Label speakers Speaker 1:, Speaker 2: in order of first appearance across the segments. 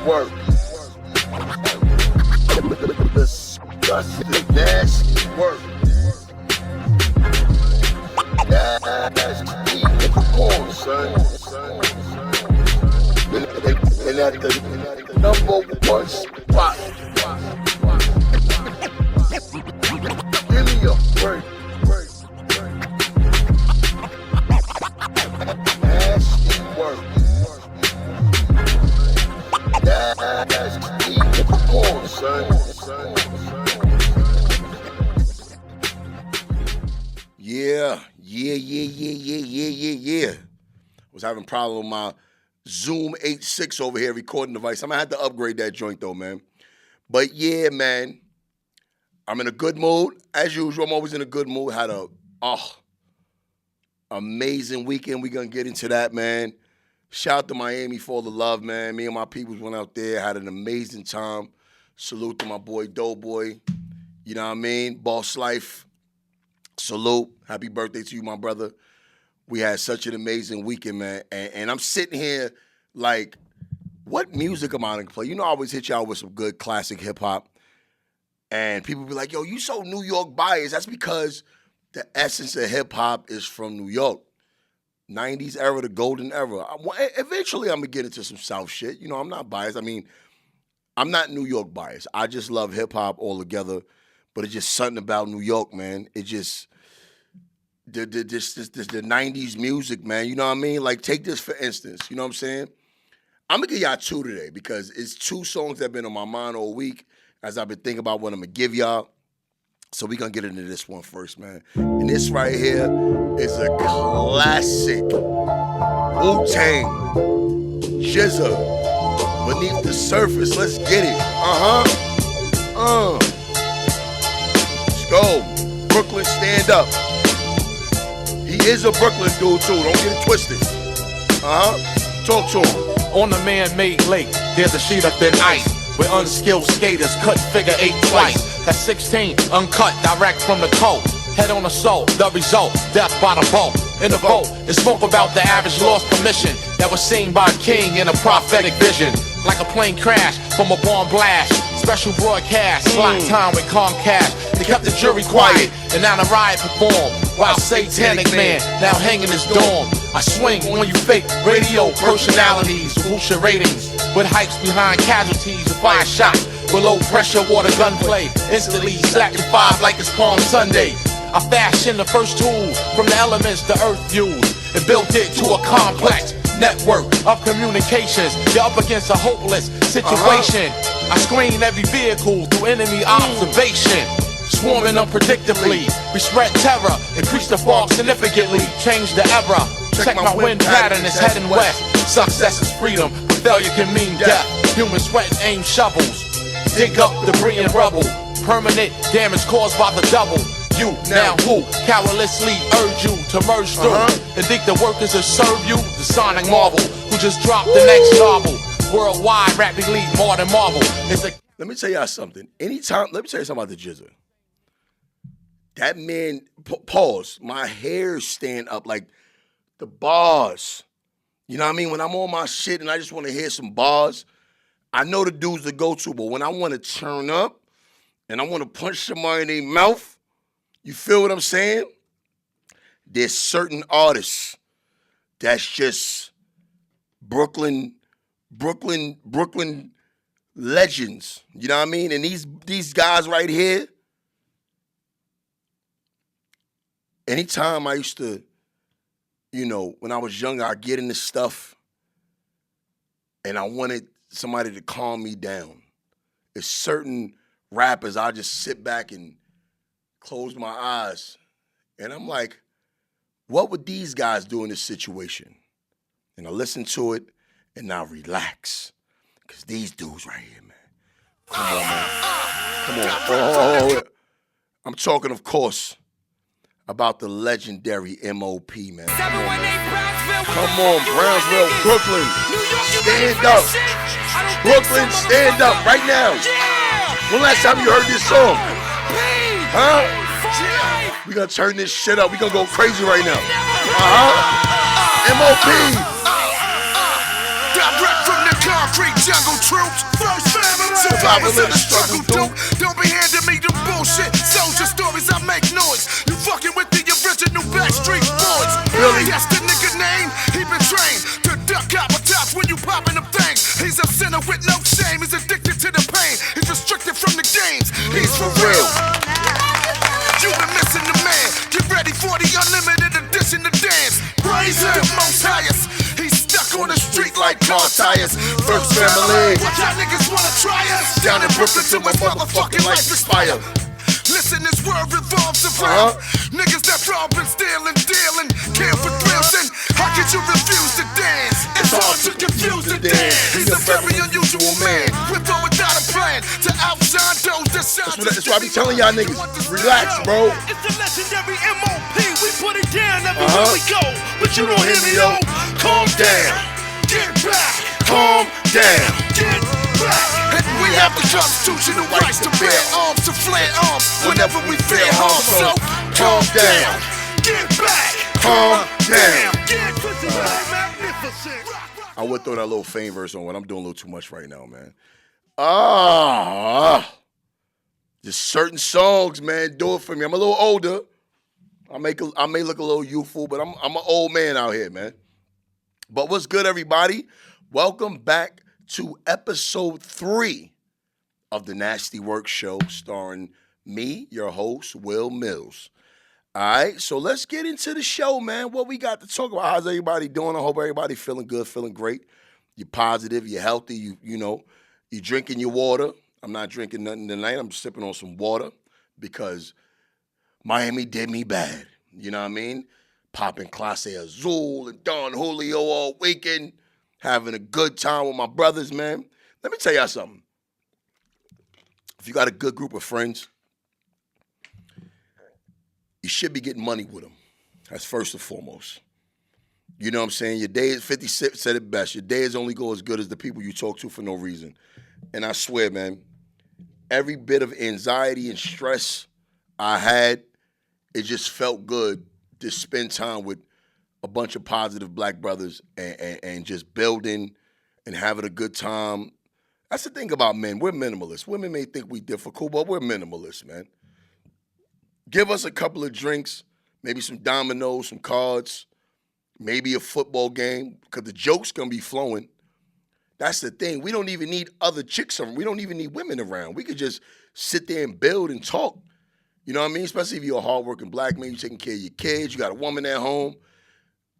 Speaker 1: work. Disgusting, nasty work. Nasty. Come on, son. And at the number one spot. Give me a break. Nasty work. Nasty. Come on, son. Yeah. Was having a problem with my Zoom 8.6 over here recording device. I'm gonna have to upgrade that joint though, man. But yeah, man, I'm in a good mood. As usual, I'm always in a good mood. Had a amazing weekend. We're gonna get into that, man. Shout out to Miami for all the love, man. Me and my peoples went out there, had an amazing time. Salute to my boy Doughboy. You know what I mean? Boss Life. Salute. Happy birthday to you, my brother. We had such an amazing weekend, man. And I'm sitting here like, what music am I going to play? You know, I always hit y'all with some good classic hip-hop. And people be like, yo, you so New York biased. That's because the essence of hip-hop is from New York. 90s era, the golden era. Eventually, I'm going to get into some South shit. You know, I'm not biased. I mean, I'm not New York biased. I just love hip-hop altogether. But it's just something about New York, man. It just... The 90s music, man, you know what I mean? Like, take this for instance, you know what I'm saying? I'm going to give y'all two today because it's two songs that have been on my mind all week as I've been thinking about what I'm going to give y'all. So we're going to get into this one first, man. And this right here is a classic Wu-Tang, GZA, Beneath the Surface. Let's get it. Let's go. Brooklyn, stand up. He is a Brooklyn dude, too. Don't get it twisted. Talk to him.
Speaker 2: On the man-made lake, there's a sheet of thin ice where unskilled skaters cut figure 8 twice. That's 16, uncut, direct from the cold. Head on the soul, the result, death by the boat. In the vote, it spoke about the average lost permission that was seen by a king in a prophetic vision. Like a plane crash from a bomb blast. Special broadcast, slot time with Comcast. They kept the jury quiet, and now the riot performed. While Satanic Man now hanging his dorm. I swing on you fake radio personalities, boost your ratings with hypes behind casualties and fire shots. Below pressure, water gunplay. Instantly slap your five like it's Palm Sunday. I fashioned the first tool from the elements the earth used and built it to a complex network of communications. You're up against a hopeless situation. I screen every vehicle through enemy observation. Swarming unpredictably, we spread terror, increase the fog significantly, change the era. Check my wind pattern, it's heading west. Success is freedom, but failure can mean death. Human sweat and aim shovels, dig up debris and rubble. Permanent damage caused by the double. You, now who, cowardlessly urge you to merge through and think the workers will serve you? The sonic marvel, who just dropped the next novel. Worldwide, rapidly more than Marvel.
Speaker 1: Let me tell y'all something. Let me tell you something about the GZA. That man, pause, my hair stand up, like the bars. You know what I mean? When I'm on my shit and I just want to hear some bars, I know the dudes to go to, but when I want to turn up and I want to punch somebody in their mouth, you feel what I'm saying? There's certain artists that's just Brooklyn legends. You know what I mean? And these guys right here, anytime I used to, you know, when I was younger, I'd get into stuff and I wanted somebody to calm me down. It's certain rappers, I just sit back and close my eyes. And I'm like, what would these guys do in this situation? And I listen to it and I relax. Because these dudes right here, man. Come on, man. Come on. Oh, I'm talking, of course, about the legendary M.O.P., man. Come on, Brownsville, Brooklyn. Stand up. Brooklyn, stand up right now. When last time you heard this song? Huh? We gonna turn this shit up. We gonna go crazy right now. M.O.P.
Speaker 3: street jungle troops. First family. Survivors of the struggle, dude. Don't be handing me them bullshit soldier stories. I make noise. You fucking with the original Backstreet Boys.
Speaker 1: Really?
Speaker 3: That's the nigga name. He been trained to duck out my tops when you popping them things. He's a sinner with no shame. He's addicted to the pain. He's restricted from the games. He's for real. You been missing the man. Get ready for the unlimited edition to dance. Praise him, most highest. He's stuck on the street like car tires.
Speaker 1: First family.
Speaker 3: What y'all niggas wanna try us?
Speaker 1: Down in Brooklyn till my motherfucking life expire.
Speaker 3: Listen, this world revolves around niggas that rob and steal and deal and kill for thrills. And how could you refuse to dance? It's hard to confuse the dance. He's a very unusual man, with or without a plan to outshine those that shine.
Speaker 1: That's why I be telling y'all niggas, relax, bro.
Speaker 3: It's the legendary MOP. We put it down everywhere we go. But you don't hear me, yo. Calm down. Get back.
Speaker 1: Calm down.
Speaker 3: Get back. And we have the constitutional rights to bear arms, to flare arms whenever we fear harm. So calm down. Get back.
Speaker 1: Calm down.
Speaker 3: Get magnificent.
Speaker 1: I would throw that little fame verse on, but I'm doing a little too much right now, man. Just certain songs, man, do it for me. I'm a little older. I may look a little youthful, but I'm an old man out here, man. But what's good, everybody? Welcome back to episode 3 of the Nasty Work Show, starring me, your host, Wil Mills. All right, so let's get into the show, man. What we got to talk about? How's everybody doing? I hope everybody feeling good, feeling great. You're positive, you're healthy, you know, you're drinking your water. I'm not drinking nothing tonight. I'm sipping on some water because Miami did me bad. You know what I mean? Popping Clase Azul and Don Julio all weekend. Having a good time with my brothers, man. Let me tell y'all something. If you got a good group of friends, you should be getting money with them. That's first and foremost. You know what I'm saying? Your days, 50 Cent said it best, your days only go as good as the people you talk to for no reason. And I swear, man, every bit of anxiety and stress I had, it just felt good to spend time with a bunch of positive black brothers and just building and having a good time. That's the thing about men. We're minimalists. Women may think we difficult, but we're minimalists, man. Give us a couple of drinks, maybe some dominoes, some cards, maybe a football game, because the joke's going to be flowing. That's the thing. We don't even need other chicks around. We don't even need women around. We could just sit there and build and talk. You know what I mean? Especially if you're a hardworking black man, you're taking care of your kids, you got a woman at home.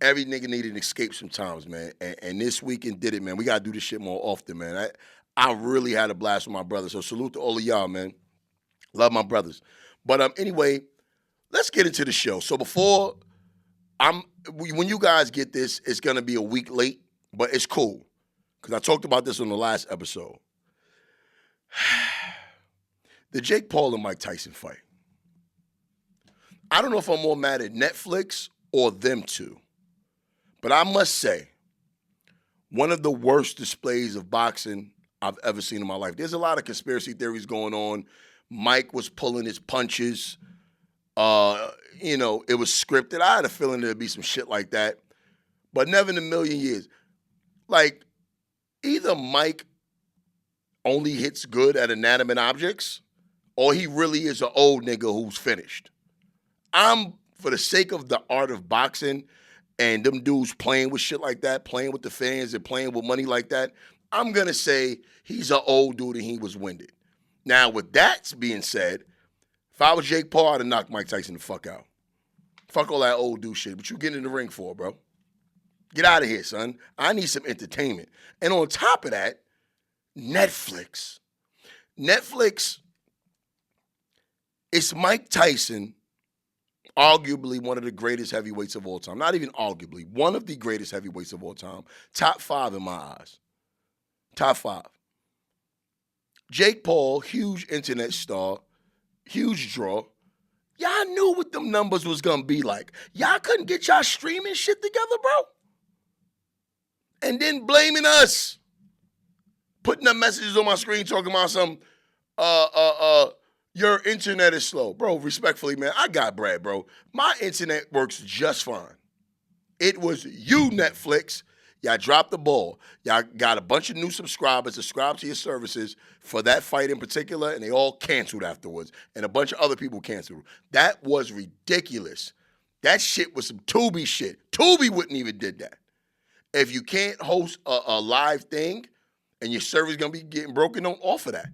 Speaker 1: Every nigga needed an escape sometimes, man. And this weekend did it, man. We got to do this shit more often, man. I really had a blast with my brothers. So salute to all of y'all, man. Love my brothers. But anyway, let's get into the show. So before when you guys get this, it's going to be a week late, but it's cool. Because I talked about this on the last episode. The Jake Paul and Mike Tyson fight. I don't know if I'm more mad at Netflix or them two. But I must say, one of the worst displays of boxing I've ever seen in my life. There's a lot of conspiracy theories going on. Mike was pulling his punches. You know, it was scripted. I had a feeling there'd be some shit like that. But never in a million years. Like, either Mike only hits good at inanimate objects, or he really is an old nigga who's finished. For the sake of the art of boxing and them dudes playing with shit like that, playing with the fans and playing with money like that, I'm going to say he's an old dude and he was winded. Now, with that being said, if I was Jake Paul, I'd have knocked Mike Tyson the fuck out. Fuck all that old dude shit. What you getting in the ring for, bro? Get out of here, son. I need some entertainment. And on top of that, Netflix. Netflix, it's Mike Tyson, arguably one of the greatest heavyweights of all time. Not even arguably, one of the greatest heavyweights of all time. Top 5 in my eyes. Top 5. Jake Paul, huge internet star, huge draw. Y'all knew what them numbers was going to be like. Y'all couldn't get y'all streaming shit together, bro? And then blaming us. Putting up messages on my screen talking about some, your internet is slow. Bro, respectfully, man, I got bread, bro. My internet works just fine. It was you, Netflix. Y'all dropped the ball. Y'all got a bunch of new subscribers, subscribe to your services for that fight in particular, and they all canceled afterwards. And a bunch of other people canceled. That was ridiculous. That shit was some Tubi shit. Tubi wouldn't even did that. If you can't host a live thing and your server's going to be getting broken, don't offer that.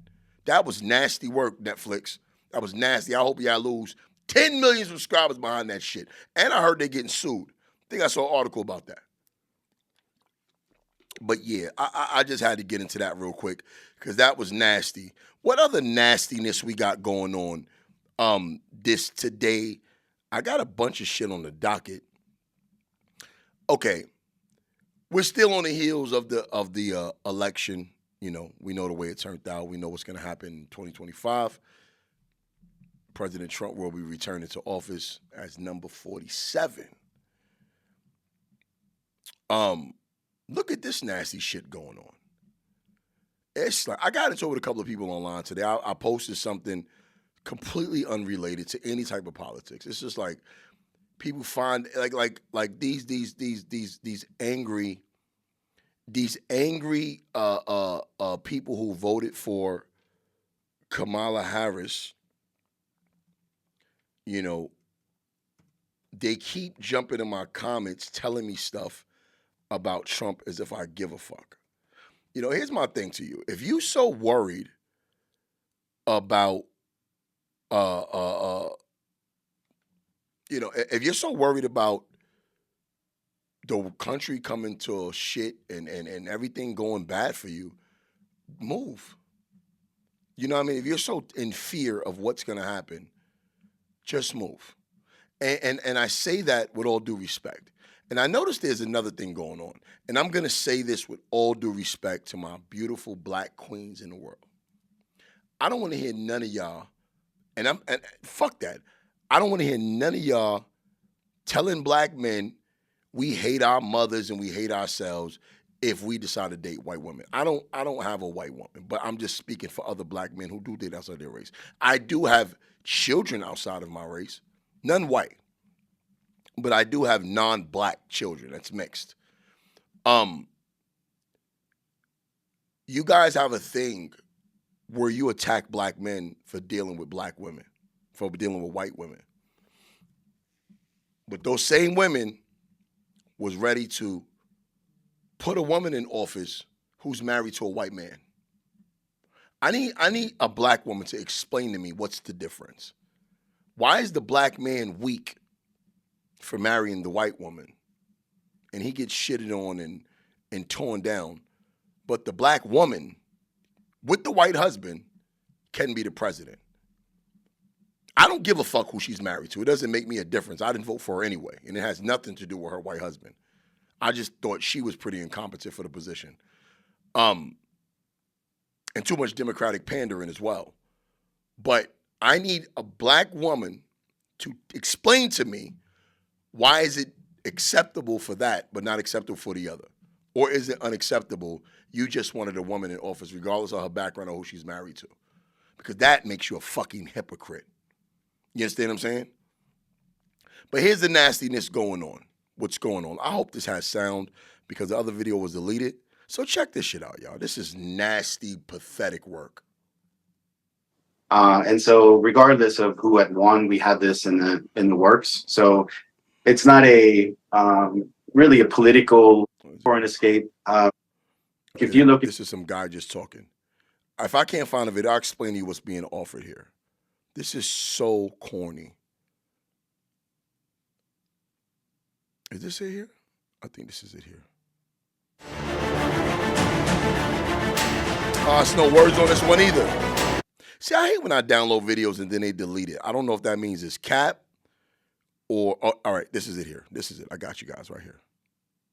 Speaker 1: That was nasty work, Netflix. That was nasty. I hope y'all lose 10 million subscribers behind that shit. And I heard they getting sued. I think I saw an article about that. But yeah, I just had to get into that real quick because that was nasty. What other nastiness we got going on this today? I got a bunch of shit on the docket. Okay, we're still on the heels of the election. You know, we know the way it turned out. We know what's going to happen in 2025. President Trump will be returning to office as number 47. Look at this nasty shit going on. It's like, I got into it with a couple of people online today. I posted something completely unrelated to any type of politics. It's just like people find like these angry people who voted for Kamala Harris. You know, they keep jumping in my comments telling me stuff about Trump as if I give a fuck. You know, here's my thing to you. If you so worried about, you know, if you're so worried about the country coming to shit and everything going bad for you, move. You know what I mean? If you're so in fear of what's going to happen, just move. And I say that with all due respect. And I notice there's another thing going on. And I'm going to say this with all due respect to my beautiful black queens in the world. I don't want to hear none of y'all, and fuck that. I don't want to hear none of y'all telling black men we hate our mothers and we hate ourselves if we decide to date white women. I don't have a white woman, but I'm just speaking for other black men who do date outside their race. I do have children outside of my race, none white. But I do have non-black children. That's mixed. You guys have a thing where you attack black men for dealing with black women, for dealing with white women. But those same women was ready to put a woman in office who's married to a white man. I need a black woman to explain to me what's the difference. Why is the black man weak for marrying the white woman, and he gets shitted on and torn down, but the black woman with the white husband can be the president? I don't give a fuck who she's married to. It doesn't make me a difference. I didn't vote for her anyway, and it has nothing to do with her white husband. I just thought she was pretty incompetent for the position. And too much Democratic pandering as well. But I need a black woman to explain to me, why is it acceptable for that, but not acceptable for the other? Or is it unacceptable? You just wanted a woman in office, regardless of her background or who she's married to. Because that makes you a fucking hypocrite. You understand what I'm saying? But here's the nastiness going on. What's going on? I hope this has sound because the other video was deleted. So check this shit out, y'all. This is nasty, pathetic work.
Speaker 4: And so regardless of who had won, we had this in the works. So it's not a really a political foreign escape. If you look at
Speaker 1: this is some guy just talking. If I can't find a video, I'll explain to you what's being offered here. This is so corny. Is this it here? I think this is it here. There's no words on this one either. See, I hate when I download videos and then they delete it. I don't know if that means it's cap or, all right, this is it here. This is it. I got you guys right here.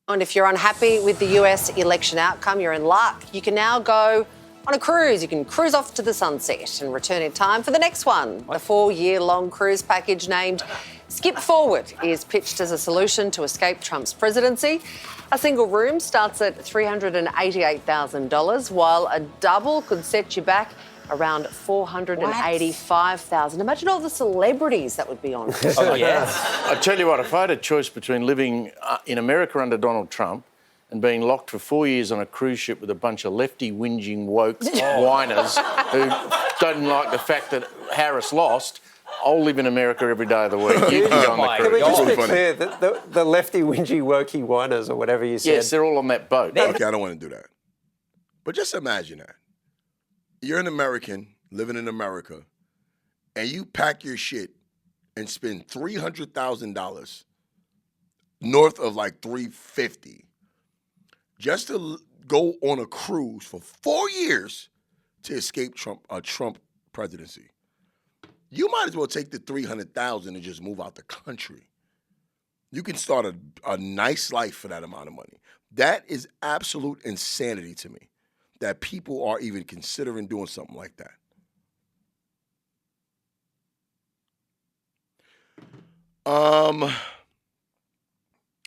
Speaker 5: And if you're unhappy with the US election outcome, you're in luck. You can now go on a cruise. You can cruise off to the sunset and return in time for the next one. The 4-year-long cruise package named Skip Forward is pitched as a solution to escape Trump's presidency. A single room starts at $388,000, while a double could set you back around $485,000. Imagine all the celebrities that would be on.
Speaker 6: Oh, yes. I tell you what, if I had a choice between living in America under Donald Trump and being locked for 4 years on a cruise ship with a bunch of lefty whinging woke whiners who don't like the fact that Harris lost, I'll live in America every day of the week. You can go on the
Speaker 7: Can we
Speaker 6: cruise.
Speaker 7: just be
Speaker 1: funny.
Speaker 7: clear that the lefty, whingy, wokey whiners or whatever you said?
Speaker 6: Yes, they're all on that boat.
Speaker 1: Okay, I don't want to do that. But just imagine that. You're an American living in America, and you pack your shit and spend $300,000 north of like $350 just to go on a cruise for 4 years to escape a Trump presidency. You might as well take the $300,000 and just move out the country. You can start a nice life for that amount of money. That is absolute insanity to me, that people are even considering doing something like that.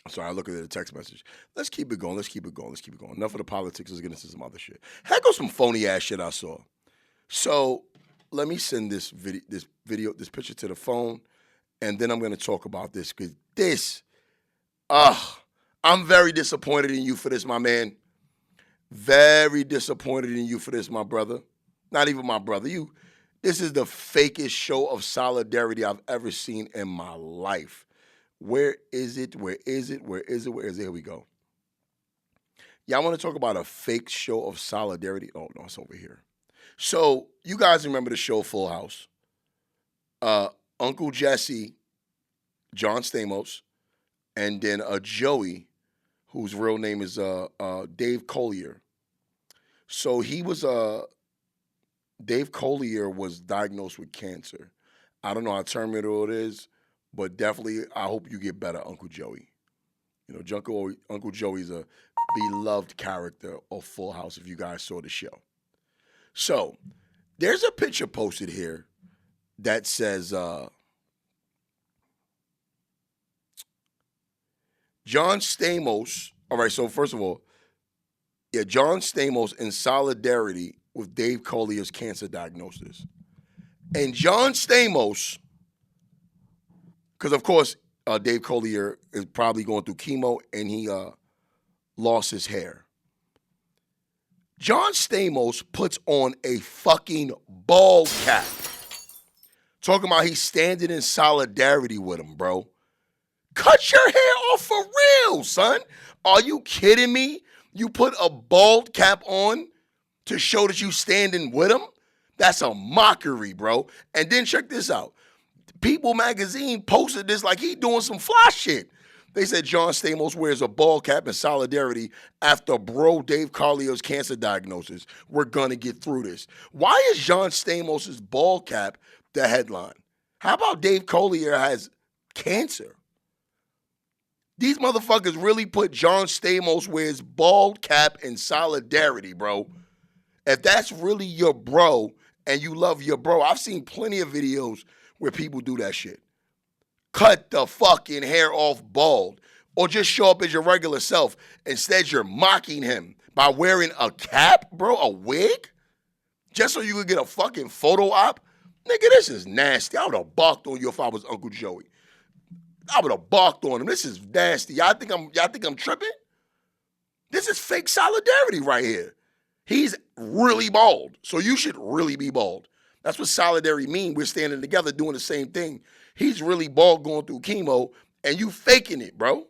Speaker 1: Sorry, I look at the text message. Let's keep it going. Enough of the politics. Let's get into some other shit. Heck of some phony ass shit I saw. So let me send this picture to the phone, and then I'm gonna talk about this because this, I'm very disappointed in you for this, my man. Very disappointed in you for this, my brother. Not even my brother. This is the fakest show of solidarity I've ever seen in my life. Where is it? Here we go. Y'all want to talk about a fake show of solidarity? Oh, no, it's over here. So you guys remember the show Full House. Uncle Jesse, John Stamos, and then Joey, whose real name is Dave Collier. So he was Dave Collier was diagnosed with cancer. I don't know how terminal it is, but definitely I hope you get better, Uncle Joey. You know, Uncle Joey's a beloved character of Full House if you guys saw the show. So there's a picture posted here that says John Stamos. All right, so first of all, John Stamos in solidarity with Dave Collier's cancer diagnosis. And John Stamos, because of course Dave Collier is probably going through chemo and he lost his hair. John Stamos puts on a fucking bald cap. Talking about he's standing in solidarity with him, bro. Cut your hair off for real, son. Are you kidding me? You put a bald cap on to show that you standing with him? That's a mockery, bro. And then check this out. People magazine posted this like he doing some fly shit. They said John Stamos wears a bald cap in solidarity after bro Dave Collier's cancer diagnosis. We're gonna get through this. Why is John Stamos' bald cap the headline? How about Dave Collier has cancer? These motherfuckers really put John Stamos wears bald cap in solidarity, bro. If that's really your bro and you love your bro, I've seen plenty of videos where people do that shit. Cut the fucking hair off bald. Or just show up as your regular self. Instead, you're mocking him by wearing a cap, bro, a wig? Just so you could get a fucking photo op? Nigga, this is nasty. I would have barked on you if I was Uncle Joey. I would have barked on him. This is nasty. Y'all think I'm tripping? This is fake solidarity right here. He's really bald, so you should really be bald. That's what solidarity means. We're standing together doing the same thing. He's really bald going through chemo, and you faking it, bro.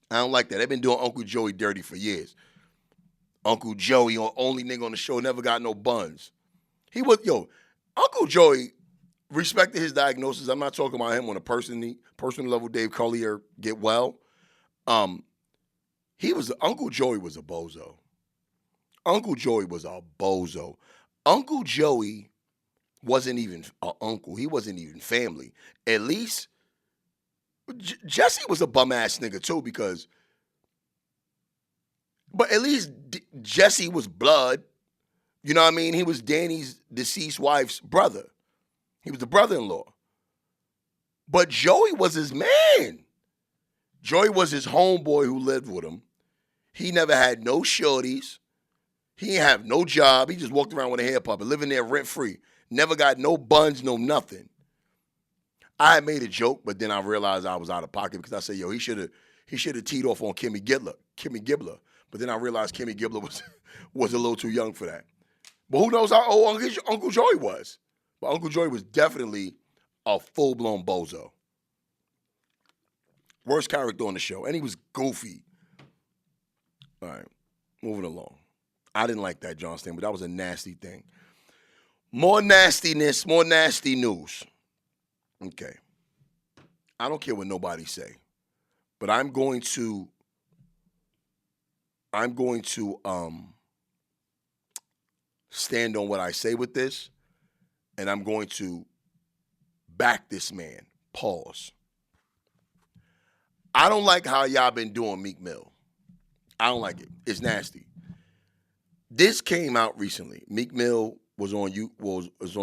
Speaker 1: I don't like that. They've been doing Uncle Joey dirty for years. Uncle Joey, only nigga on the show, never got no buns. Uncle Joey respected his diagnosis. I'm not talking about him on a personal level. Dave Collier get well. Uncle Joey was a bozo. Uncle Joey was a bozo. Uncle Joey wasn't even an uncle. He wasn't even family. At least Jesse was a bum ass nigga too, but at least Jesse was blood. You know what I mean? He was Danny's deceased wife's brother. He was the brother-in-law. But Joey was his man. Joey was his homeboy who lived with him. He never had no shorties. He didn't have no job. He just walked around with a hair puppet, living there rent-free. Never got no buns, no nothing. I had made a joke, but then I realized I was out of pocket because I said, yo, he should he should have teed off on Kimmy Gibbler. But then I realized Kimmy Gibbler was a little too young for that. But who knows how old Uncle Joey was. But Uncle Joey was definitely a full-blown bozo. Worst character on the show. And he was goofy. All right, moving along. I didn't like that, John Stan, but that was a nasty thing. More nastiness, more nasty news. Okay. I don't care what nobody say, but I'm going to stand on what I say with this, and I'm going to back this man. Pause. I don't like how y'all been doing Meek Mill. I don't like it. It's nasty. This came out recently. Meek Mill was on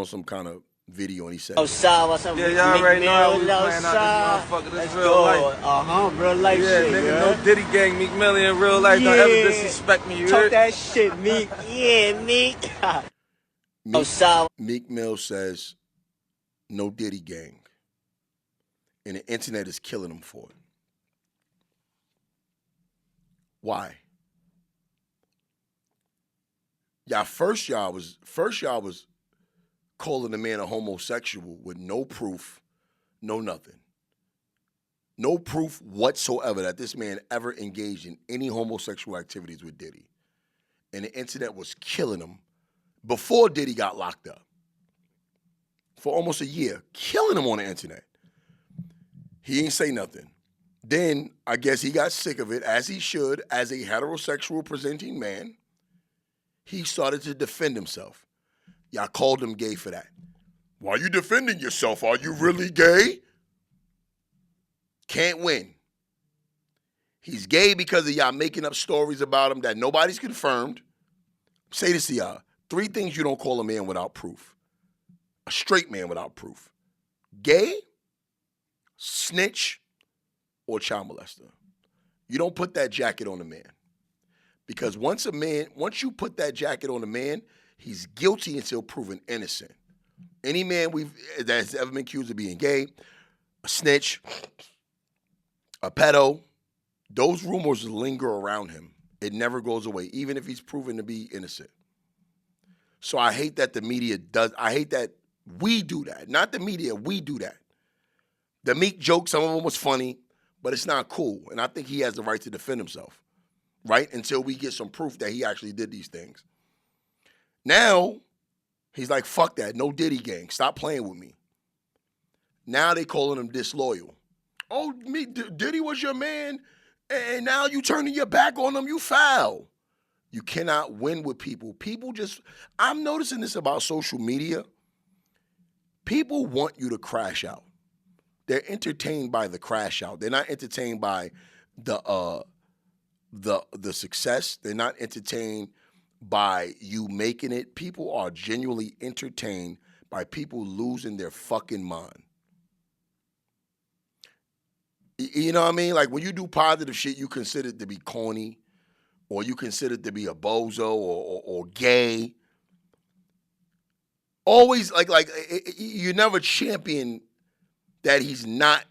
Speaker 1: some kind of video, and he said,
Speaker 8: what's up?
Speaker 9: Yeah, y'all already know how we playing out this motherfucker. This real life.
Speaker 8: Real life
Speaker 9: yeah,
Speaker 8: shit,
Speaker 9: nigga,
Speaker 8: yeah.
Speaker 9: no Diddy gang, Meek Mill in real life. Don't ever disrespect me, you
Speaker 8: Talk
Speaker 9: heard?
Speaker 8: that shit, Meek. Yeah, Meek.
Speaker 1: Meek Mill says, no Diddy gang. And the internet is killing him for it. Why? First y'all was calling the man a homosexual with no proof, no nothing. No proof whatsoever that this man ever engaged in any homosexual activities with Diddy. And the internet was killing him before Diddy got locked up. For almost a year, killing him on the internet. He ain't say nothing. Then, I guess he got sick of it, as he should, as a heterosexual presenting man. He started to defend himself. Y'all called him gay for that. Why are you defending yourself? Are you really gay? Can't win. He's gay because of y'all making up stories about him that nobody's confirmed. Say this to y'all. 3 things you don't call a man without proof. A straight man without proof. Gay, snitch, or child molester. You don't put that jacket on a man. Because once you put that jacket on a man, he's guilty until proven innocent. Any man that's ever been accused of being gay, a snitch, a pedo, those rumors linger around him. It never goes away, even if he's proven to be innocent. So I hate that the media I hate that we do that. Not the media, we do that. The Meek joke, some of them was funny, but it's not cool. And I think he has the right to defend himself, right? Until we get some proof that he actually did these things. Now, he's like, fuck that. No Diddy gang. Stop playing with me. Now they calling him disloyal. Oh, Diddy was your man, and now you turning your back on him. You foul. You cannot win with people. I'm noticing this about social media. People want you to crash out. They're entertained by the crash out. They're not entertained by the success. They're not entertained by you making it. People are genuinely entertained by people losing their fucking mind. You know what I mean? Like when you do positive shit, you consider it to be corny, or you consider it to be a bozo or gay. Always you never champion that he's not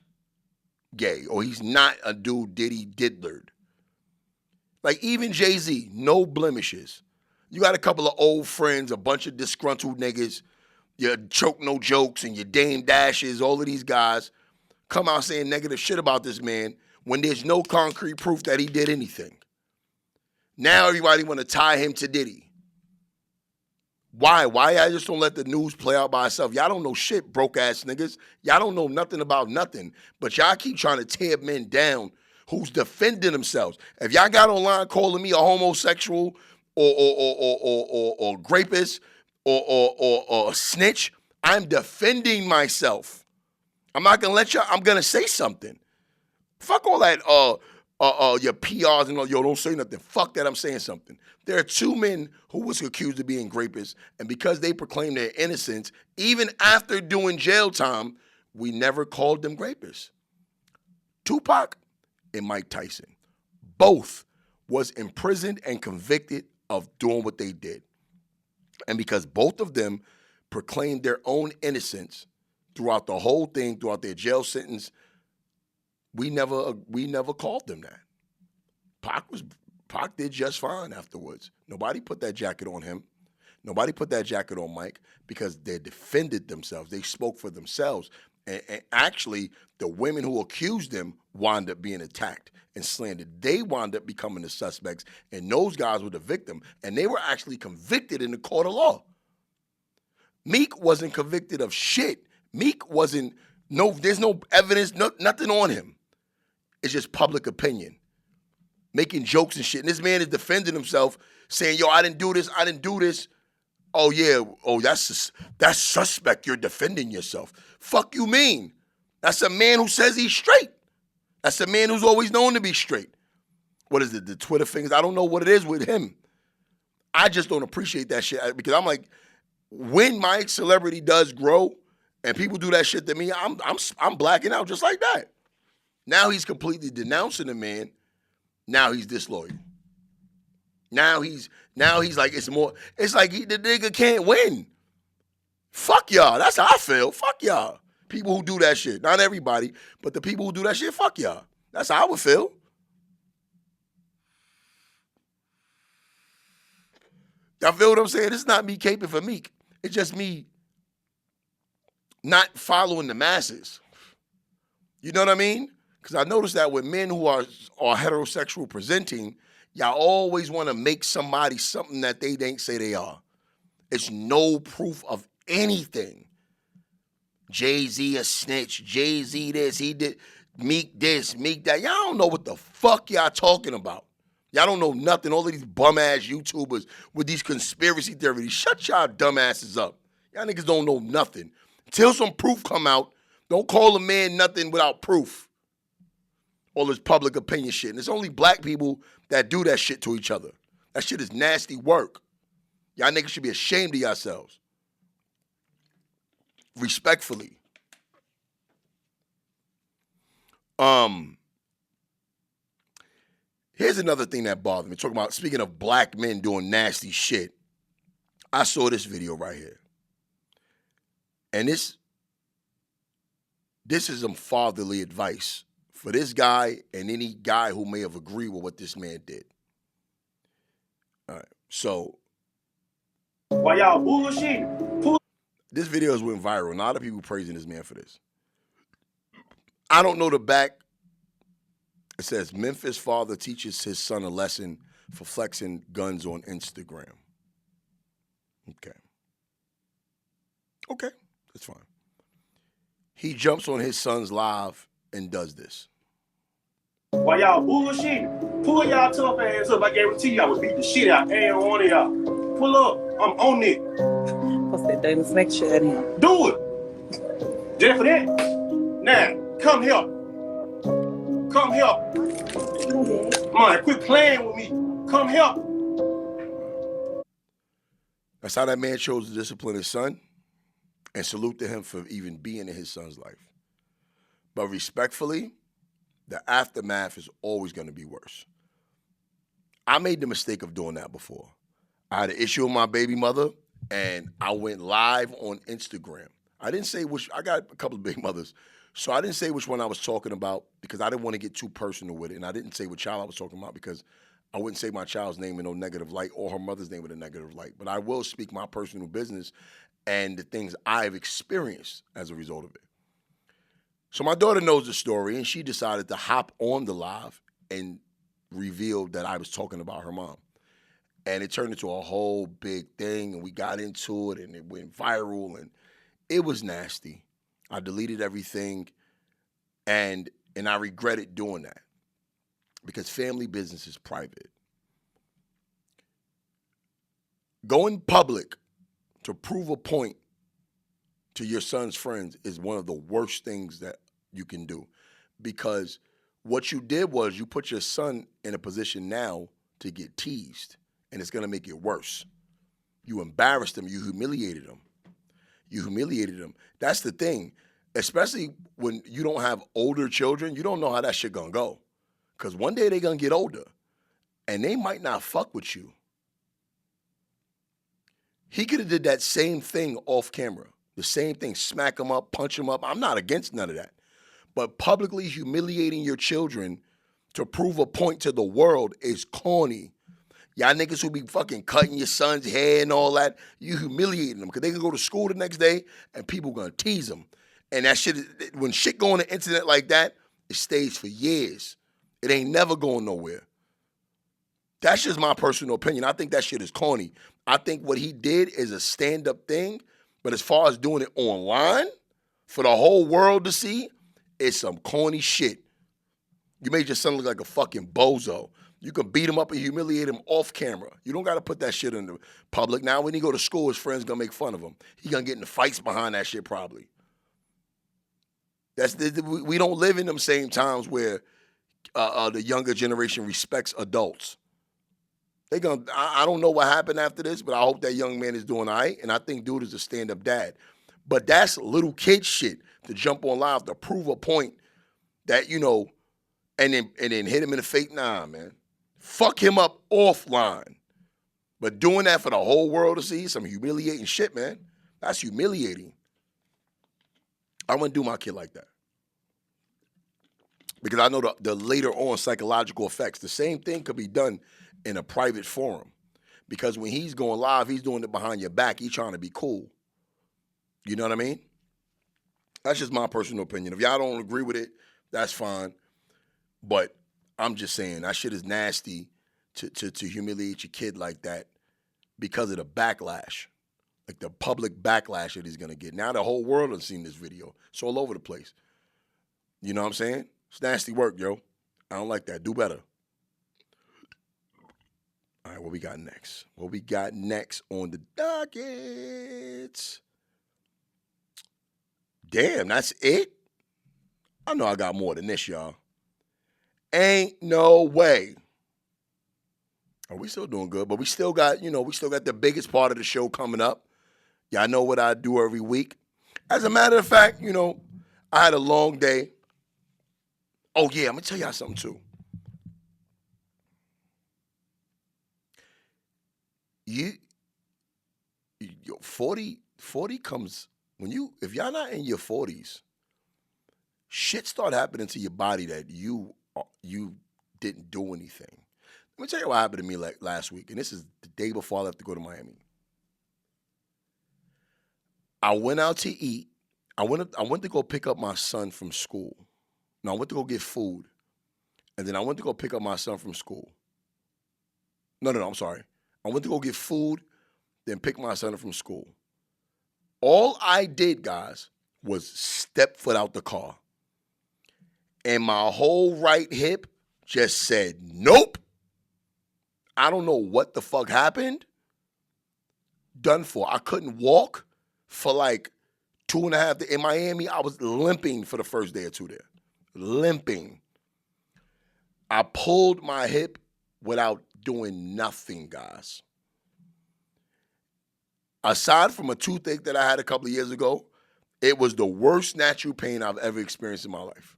Speaker 1: gay or he's not a dude Diddy diddlered. Like even Jay-Z, no blemishes. You got a couple of old friends, a bunch of disgruntled niggas, your Choke No Jokes and your Dame Dashes, all of these guys come out saying negative shit about this man when there's no concrete proof that he did anything. Now everybody want to tie him to Diddy. Why? Why y'all just don't let the news play out by itself? Y'all don't know shit, broke ass niggas. Y'all don't know nothing about nothing. But y'all keep trying to tear men down who's defending themselves. If y'all got online calling me a homosexual or rapist or a snitch, I'm defending myself. I'm not gonna let y'all. I'm gonna say something. Fuck all that. Your PRs and all. Yo, don't say nothing. Fuck that. I'm saying something. There are 2 men who was accused of being rapists, and because they proclaimed their innocence, even after doing jail time, we never called them rapists. Tupac and Mike Tyson, both was imprisoned and convicted of doing what they did. And because both of them proclaimed their own innocence throughout the whole thing, throughout their jail sentence, we never called them that. Pac did just fine afterwards. Nobody put that jacket on him. Nobody put that jacket on Mike because they defended themselves. They spoke for themselves. And actually, the women who accused them wound up being attacked and slandered. They wound up becoming the suspects, and those guys were the victim. And they were actually convicted in the court of law. Meek wasn't convicted of shit. Meek wasn't, there's no evidence, nothing on him. It's just public opinion. Making jokes and shit. And this man is defending himself, saying, yo, I didn't do this. Oh, yeah. Oh, that's suspect. You're defending yourself. Fuck you mean? That's a man who says he's straight. That's a man who's always known to be straight. What is it, the Twitter things? I don't know what it is with him. I just don't appreciate that shit because I'm like, when my celebrity does grow and people do that shit to me, I'm blacking out just like that. Now he's completely denouncing the man. Now he's disloyal. Now he's like, it's like the nigga can't win. Fuck y'all. That's how I feel. Fuck y'all. People who do that shit. Not everybody, but the people who do that shit, fuck y'all. That's how I would feel. Y'all feel what I'm saying? This is not me caping for Meek. It's just me not following the masses. You know what I mean? Because I noticed that with men who are heterosexual presenting, y'all always want to make somebody something that they ain't say they are. It's no proof of anything. Jay-Z a snitch. Jay-Z this, he did. Meek this, Meek that. Y'all don't know what the fuck y'all talking about. Y'all don't know nothing. All of these bum-ass YouTubers with these conspiracy theories. Shut y'all dumbasses up. Y'all niggas don't know nothing. Until some proof come out, don't call a man nothing without proof. All this public opinion shit. And it's only black people that do that shit to each other. That shit is nasty work. Y'all niggas should be ashamed of yourselves. Respectfully. Here's another thing that bothered me. Talking about, speaking of black men doing nasty shit. I saw this video right here. And this is some fatherly advice for this guy and any guy who may have agreed with what this man did. All right, so.
Speaker 9: Why y'all bullshitting?
Speaker 1: This video has went viral. A lot of people praising this man for this. I don't know the back. It says, Memphis father teaches his son a lesson for flexing guns on Instagram. Okay, that's fine. He jumps on his son's live and does this.
Speaker 9: Why y'all bullshitting? Pull y'all tough ass up. I guarantee y'all would beat the shit out of every one of y'all. Pull up. I'm on it.
Speaker 10: What's that damn smack shit in here?
Speaker 9: Do it. Just for that. Now, come here. Come here. Man, quit playing with me. Come here.
Speaker 1: That's how that man chose to discipline his son, and salute to him for even being in his son's life. But respectfully, the aftermath is always going to be worse. I made the mistake of doing that before. I had an issue with my baby mother, and I went live on Instagram. I didn't say which, I got a couple of baby mothers, so I didn't say which one I was talking about because I didn't want to get too personal with it, and I didn't say what child I was talking about because I wouldn't say my child's name in no negative light or her mother's name in a negative light. But I will speak my personal business and the things I've experienced as a result of it. So my daughter knows the story, and she decided to hop on the live and revealed that I was talking about her mom. And it turned into a whole big thing, and we got into it, and it went viral, and it was nasty. I deleted everything, and I regretted doing that because family business is private. Going public to prove a point to your son's friends is one of the worst things that you can do, because what you did was you put your son in a position now to get teased, and it's going to make it worse. You embarrassed him. You humiliated him. That's the thing, especially when you don't have older children. You don't know how that shit going to go, because one day they're going to get older, and they might not fuck with you. He could have did that same thing off camera. The same thing, smack him up, punch him up. I'm not against none of that. But publicly humiliating your children to prove a point to the world is corny. Y'all niggas who be fucking cutting your son's hair and all that, you humiliating them because they can go to school the next day and people gonna tease them. And that shit, when shit go on the internet like that, it stays for years. It ain't never going nowhere. That's just my personal opinion. I think that shit is corny. I think what he did is a stand-up thing, but as far as doing it online for the whole world to see, it's some corny shit. You made your son look like a fucking bozo. You can beat him up and humiliate him off camera. You don't got to put that shit in the public. Now, when he go to school, his friends going to make fun of him. He going to get into fights behind that shit probably. We don't live in them same times where the younger generation respects adults. I don't know what happened after this, but I hope that young man is doing all right, and I think dude is a stand-up dad. But that's little kid shit to jump on live to prove a point that, you know, and then hit him in the face. Nah, man. Fuck him up offline. But doing that for the whole world to see, some humiliating shit, man. That's humiliating. I wouldn't do my kid like that. Because I know the later on psychological effects. The same thing could be done in a private forum. Because when he's going live, he's doing it behind your back. He's trying to be cool. You know what I mean? That's just my personal opinion. If y'all don't agree with it, that's fine. But I'm just saying that shit is nasty to humiliate your kid like that because of the backlash. Like the public backlash that he's going to get. Now the whole world has seen this video. It's all over the place. You know what I'm saying? It's nasty work, yo. I don't like that. Do better. All right, what we got next? What we got next on the docket? Damn, that's it? I know I got more than this, y'all. Ain't no way. Oh, we still doing good, but we still got the biggest part of the show coming up. Y'all know what I do every week. As a matter of fact, you know, I had a long day. Oh, yeah, I'm going to tell y'all something, too. Yo, 40 comes, if y'all not in your 40s, shit start happening to your body that you didn't do anything. Let me tell you what happened to me last week, and this is the day before I left to go to Miami. I went out to eat. I went to go pick up my son from school. No, I went to go get food, and then I went to go pick up my son from school. No, I'm sorry. I went to go get food, then pick my son up from school. All I did, guys, was step foot out the car. And my whole right hip just said, nope. I don't know what the fuck happened. Done for. I couldn't walk for like 2.5 days. In Miami, I was limping for the first day or two there. Limping. I pulled my hip without doing nothing, guys. Aside from a toothache that I had a couple of years ago, it was the worst natural pain I've ever experienced in my life.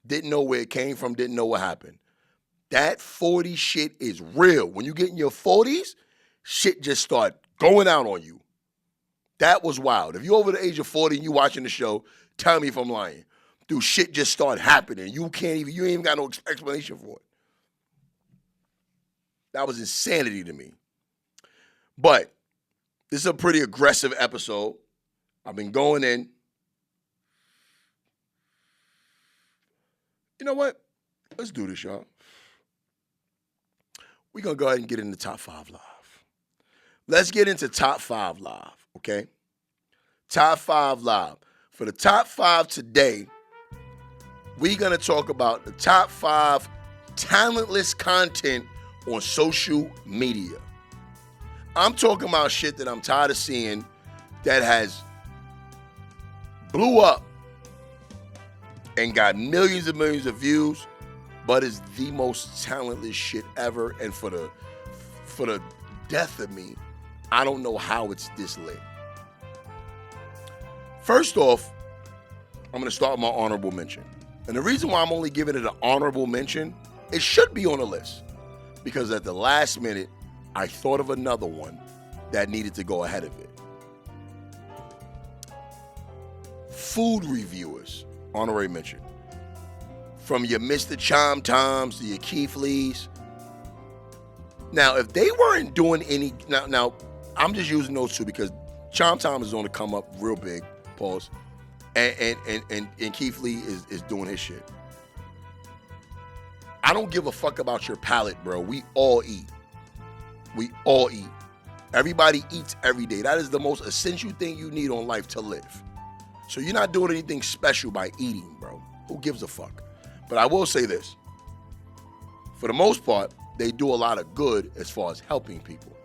Speaker 1: Didn't know where it came from, didn't know what happened. That 40 shit is real. When you get in your 40s, shit just start going out on you. That was wild. If you're over the age of 40 and you watching the show, tell me if I'm lying. Dude, shit just start happening. You ain't even got no explanation for it. That was insanity to me. But this is a pretty aggressive episode. I've been going in. You know what? Let's do this, y'all. We're going to go ahead and get into Top 5 Live. Let's get into Top 5 Live, okay? Top 5 Live. For the Top 5 today, we're going to talk about the Top 5 talentless content on social media. I'm talking about shit that I'm tired of seeing that has blew up and got millions and millions of views, but is the most talentless shit ever. And for the death of me, I don't know how it's this lit. First off, I'm going to start with my honorable mention. And the reason why I'm only giving it an honorable mention, it should be on the list. Because at the last minute, I thought of another one that needed to go ahead of it. Food reviewers, honorary mention. from your Mr. Chom Toms to your Keith Lees. Now, if they weren't doing any, now I'm just using those two because Chom Tom is on the come up real big, pause, and Keith Lee is doing his shit. I don't give a fuck about your palate, bro. We all eat. We all eat. Everybody eats every day. That is the most essential thing you need on life to live. So you're not doing anything special by eating, bro. Who gives a fuck? But I will say this. For the most part, they do a lot of good as far as helping people.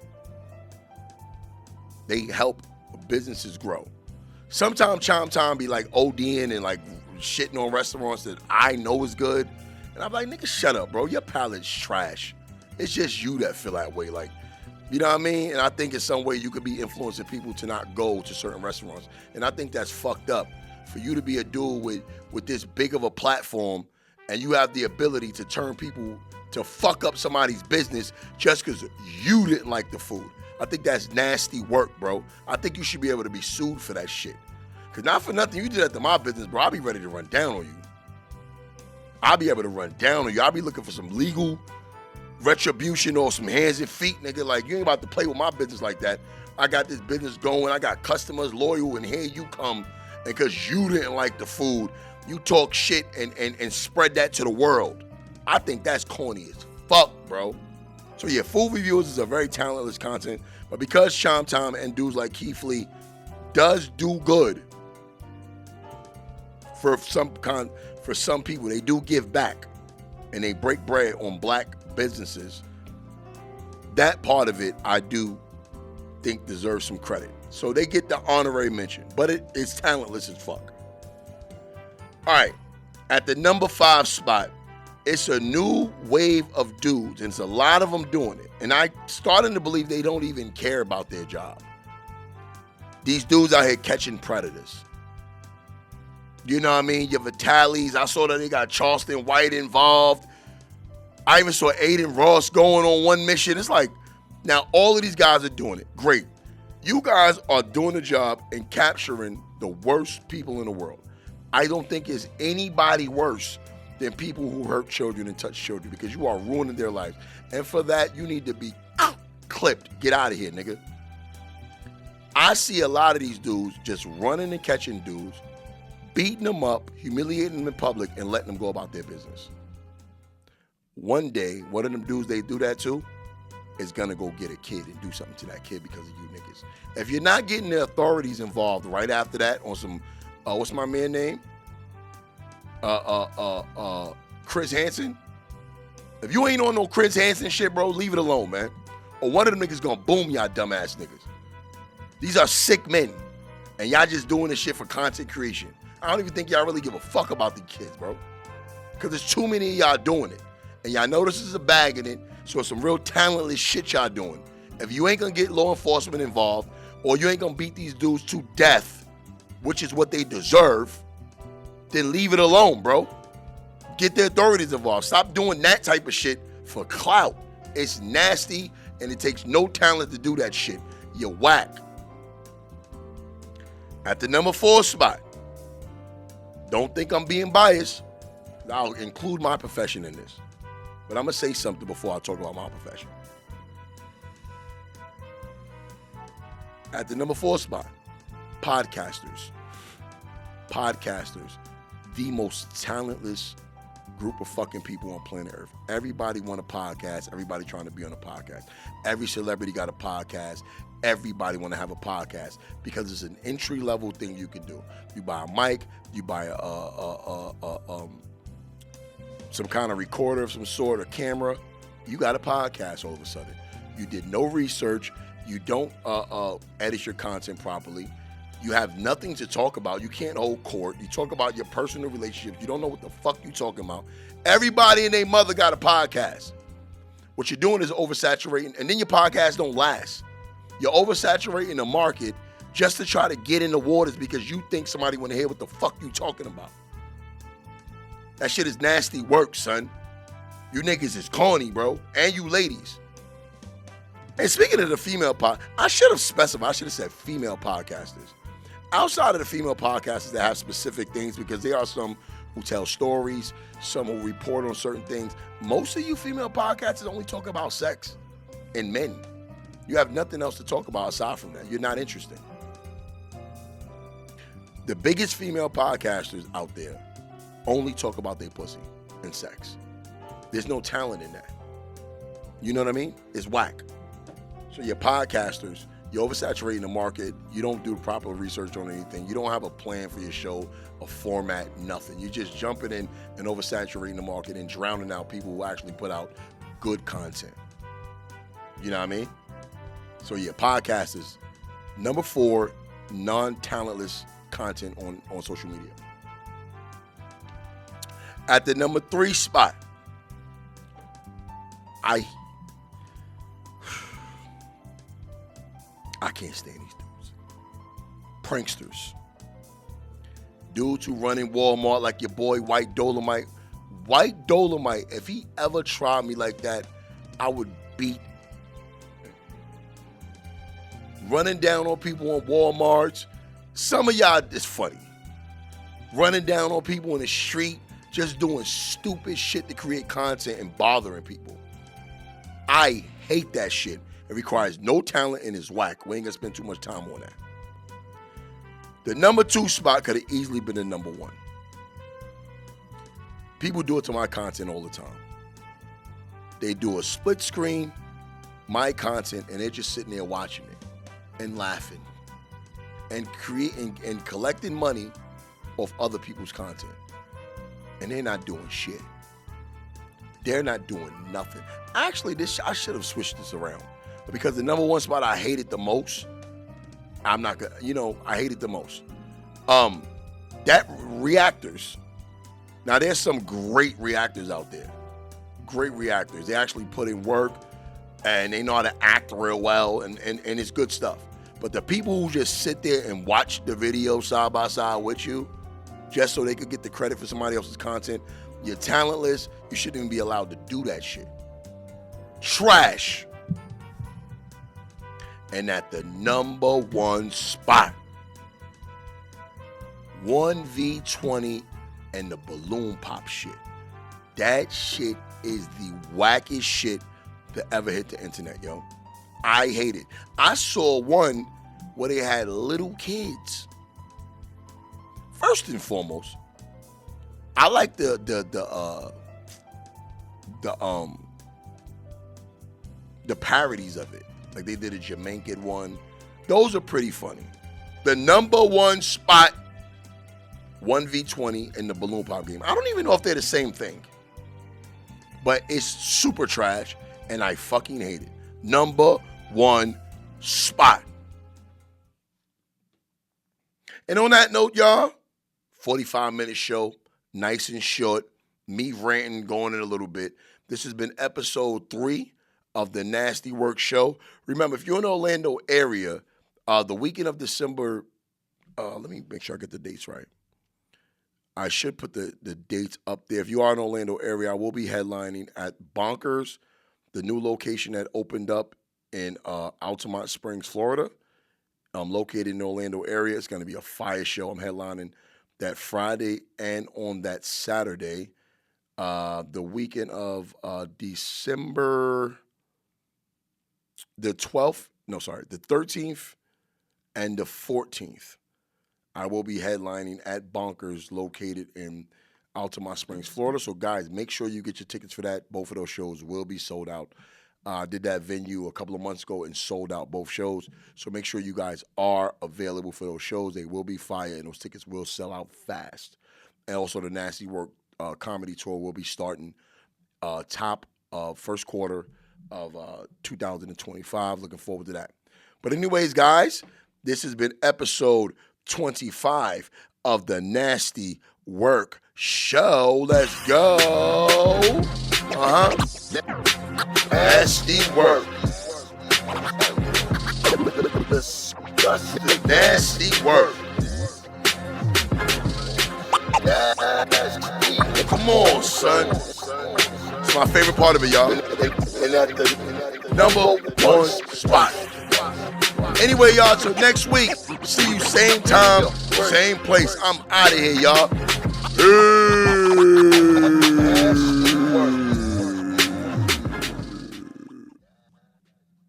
Speaker 1: They help businesses grow. Sometimes Chom Tom be like ODing and like shitting on restaurants that I know is good. And I'm like, nigga, shut up, bro. Your palate's trash. It's just you that feel that way. Like, you know what I mean? And I think in some way you could be influencing people to not go to certain restaurants. And I think that's fucked up. For you to be a dude with this big of a platform and you have the ability to turn people to fuck up somebody's business just because you didn't like the food. I think that's nasty work, bro. I think you should be able to be sued for that shit. Because not for nothing, you did that to my business, bro. I'll be ready to run down on you. I'll be able to run down on you. I'll be looking for some legal retribution or some hands and feet, nigga. Like, you ain't about to play with my business like that. I got this business going. I got customers loyal, and here you come. And because you didn't like the food, you talk shit and spread that to the world. I think that's corny as fuck, bro. So yeah, food reviews is a very talentless content, but because Chom Tom and dudes like Keith Lee does do good for some people, they do give back and they break bread on black businesses. That part of it, I do think deserves some credit. So they get the honorary mention, but it's talentless as fuck. All right, at the number 5 spot, it's a new wave of dudes, and it's a lot of them doing it. And I starting to believe they don't even care about their job. These dudes out here catching predators. You know what I mean? Your Vitalis. I saw that they got Charleston White involved. I even saw Aiden Ross going on one mission. It's like, now all of these guys are doing it. Great. You guys are doing the job and capturing the worst people in the world. I don't think there's anybody worse than people who hurt children and touch children because you are ruining their lives. And for that, you need to be clipped. Get out of here, nigga. I see a lot of these dudes just running and catching dudes, beating them up, humiliating them in public, and letting them go about their business. One day, one of them dudes they do that to is gonna go get a kid and do something to that kid because of you niggas. If you're not getting the authorities involved right after that on some, what's my man name? Chris Hansen. If you ain't on no Chris Hansen shit, bro, leave it alone, man. Or one of them niggas gonna boom y'all dumbass niggas. These are sick men, and y'all just doing this shit for content creation. I don't even think y'all really give a fuck about the kids, bro. Because there's too many of y'all doing it. And y'all know this is a bag in it, so it's some real talentless shit y'all doing. If you ain't gonna get law enforcement involved, or you ain't gonna beat these dudes to death, which is what they deserve, then leave it alone, bro. Get the authorities involved. Stop doing that type of shit for clout. It's nasty, and it takes no talent to do that shit. You're whack. At the number 4 spot, don't think I'm being biased. I'll include my profession in this. But I'm going to say something before I talk about my profession. At the number 4 spot, podcasters. Podcasters, the most talentless group of fucking people on planet Earth. Everybody want a podcast. Everybody trying to be on a podcast. Every celebrity got a podcast. Everybody want to have a podcast because it's an entry-level thing you can do. You buy a mic, you buy some kind of recorder of some sort or camera, you got a podcast all of a sudden. You did no research. You don't edit your content properly. You have nothing to talk about. You can't hold court. You talk about your personal relationships. You don't know what the fuck you talking about. Everybody and their mother got a podcast. What you're doing is oversaturating, and then your podcast don't last. You're oversaturating the market just to try to get in the waters because you think somebody want to hear what the fuck you talking about. That shit is nasty work, son. You niggas is corny, bro. And you ladies. And speaking of the female I should have specified. I should have said female podcasters. Outside of the female podcasters that have specific things, because there are some who tell stories, some who report on certain things. Most of you female podcasters only talk about sex and men. You have nothing else to talk about aside from that. You're not interested. The biggest female podcasters out there only talk about their pussy and sex. There's no talent in that. You know what I mean? It's whack. So your podcasters, you're oversaturating the market. You don't do proper research on anything. You don't have a plan for your show, a format, nothing. You're just jumping in and oversaturating the market and drowning out people who actually put out good content. You know what I mean? So your podcasters, number 4, non-talentless content on social media. At the number 3 spot, I can't stand these dudes. Pranksters. Dudes who run in Walmart like your boy White Dolomite. White Dolomite, if he ever tried me like that, I would beat. Running down on people on Walmarts. Some of y'all, it's funny. Running down on people in the street, just doing stupid shit to create content and bothering people. I hate that shit. It requires no talent and is whack. We ain't gonna spend too much time on that. The number 2 spot could have easily been the number 1. People do it to my content all the time. They do a split screen, my content, and they're just sitting there watching it and laughing and creating and collecting money off other people's content. And they're not doing shit. They're not doing nothing. Actually, I should have switched this around. But because the number 1 spot I hated the most, I'm not gonna, I hate it the most. That reactors. Now there's some great reactors out there. Great reactors. They actually put in work and they know how to act real well and it's good stuff. But the people who just sit there and watch the video side by side with you, just so they could get the credit for somebody else's content, you're talentless. You shouldn't even be allowed to do that shit. Trash. And at the number 1 spot, 1v20 and the balloon pop shit. That shit is the wackest shit to ever hit the internet, yo. I hate it. I saw one where they had little kids. First and foremost, I like the parodies of it. Like they did a Jamaican one. Those are pretty funny. The number 1 spot, 1v20 in the balloon pop game. I don't even know if they're the same thing. But it's super trash and I fucking hate it. Number 1 spot. And on that note, y'all, 45-minute show, nice and short. Me ranting, going in a little bit. This has been episode 3 of the Nasty Work Show. Remember, if you're in the Orlando area, the weekend of December, let me make sure I get the dates right. I should put the dates up there. If you are in the Orlando area, I will be headlining at Bonkers, the new location that opened up in Altamont Springs, Florida. I'm located in the Orlando area. It's going to be a fire show. I'm headlining that Friday and on that Saturday, the weekend of December the 13th and the 14th. I will be headlining at Bonkers, located in Altamont Springs, Florida. So, guys, make sure you get your tickets for that. Both of those shows will be sold out. I did that venue a couple of months ago and sold out both shows. So make sure you guys are available for those shows. They will be fire, and those tickets will sell out fast. And also the Nasty Work comedy tour will be starting top of first quarter of 2025. Looking forward to that. But anyways, guys, this has been episode 25 of the Nasty Work Show. Let's go. Nasty work. Disgusting. Nasty work. Nasty. Come on, son. It's my favorite part of it, y'all. And at the number 1 spot. Anyway, y'all, till next week. See you same time, same place. I'm out of here, y'all. Peace.